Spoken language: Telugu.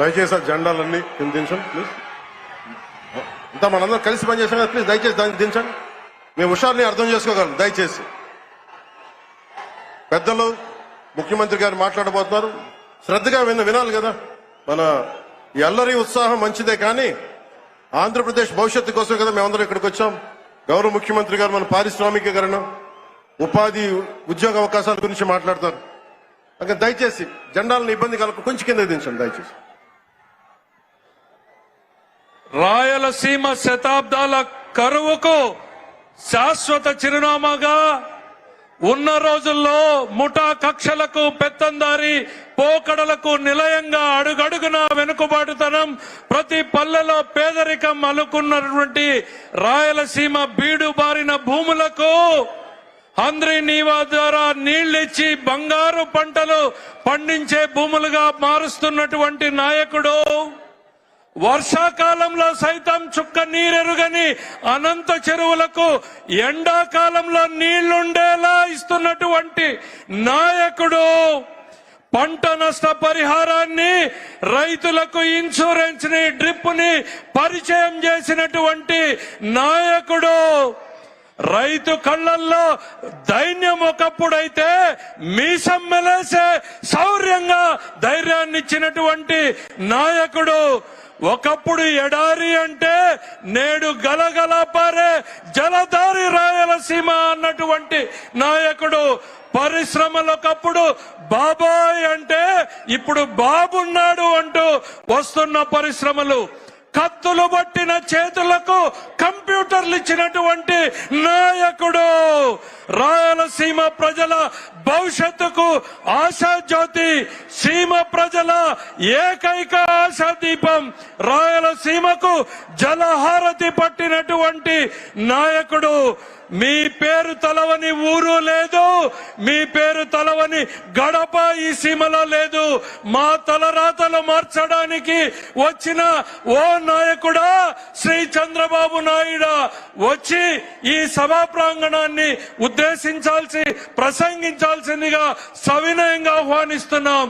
దయచేసి ఆ జెండాలన్నీ దించండి ప్లీజ్. ఇంత మనందరం కలిసి పనిచేసాం కదా, ప్లీజ్ దయచేసి దాన్ని దించండి. మేము హుషారుని అర్థం చేసుకోగలం. దయచేసి పెద్దలు ముఖ్యమంత్రి గారు మాట్లాడబోతున్నారు, శ్రద్ధగా వినాలి కదా. మన ఈ అల్లరి ఉత్సాహం మంచిదే, కానీ ఆంధ్రప్రదేశ్ భవిష్యత్తు కోసం కదా మేమందరం ఇక్కడికి వచ్చాం. గౌరవ ముఖ్యమంత్రి గారు మన పారిశ్రామికీకరణ, ఉపాధి, ఉద్యోగ అవకాశాల గురించి మాట్లాడతారు. అందుకని దయచేసి జెండాలను ఇబ్బంది కలప కొంచెం కింద దించండి దయచేసి. రాయలసీమ శతాబ్దాల కరువుకు శాశ్వత చిరునామాగా ఉన్న రోజుల్లో ముఠా కక్షలకు, పెత్తందారి పోకడలకు నిలయంగా అడుగడుగున వెనుకబాటుతనం, ప్రతి పల్లెలో పేదరికం అలుకున్నటువంటి రాయలసీమ బీడు బారిన భూములకు హంద్రీ నీవా ద్వారా నీళ్లిచ్చి బంగారు పంటలు పండించే భూములుగా మారుస్తున్నటువంటి నాయకుడు, వర్షాకాలంలో సైతం చుక్క నీరెరుగని అనంత చెరువులకు ఎండాకాలంలో నీళ్లుండేలా ఇస్తున్నటువంటి నాయకుడు, పంట నష్ట పరిహారాన్ని, రైతులకు ఇన్సూరెన్స్ ని, డ్రిప్ ని పరిచయం చేసినటువంటి నాయకుడు, రైతు కళ్ళల్లో దైన్యం ఒకప్పుడైతే మీసం మెలేసే శౌర్యంగా ధైర్యాన్ని ఇచ్చినటువంటి నాయకుడు, ఒకప్పుడు ఎడారి అంటే నేడు గలగల పారే జలధారి రాయలసీమ అన్నటువంటి నాయకుడు, పరిశ్రమలు ఒకప్పుడు బాబాయ్ అంటే ఇప్పుడు బాబున్నాడు అంటూ వస్తున్న పరిశ్రమలు, కత్తులు పట్టిన చేతులకు కంప్యూటర్లు ఇచ్చినటువంటి నాయకుడు, రాయలసీమ ప్రజల భవిష్యత్తుకు ఆశాజ్యోతి, సీమ ప్రజల ఏకైక ఆశాదీపం, రాయలసీమకు జలహారతి పట్టినటువంటి నాయకుడు. మీ పేరు తలవని ఊరు లేదు, మీ పేరు తలవని గడప ఈ సీమలో లేదు. మా తలరాతలు మార్చడానికి వచ్చిన ఓ నాయకుడా, శ్రీ చంద్రబాబు నాయుడు వచ్చి ఈ సభా ప్రాంగణాన్ని ఉద్దేశించాల్సి, ప్రసంగించాల్సిందిగా సవినయంగా ఆహ్వానిస్తున్నాం.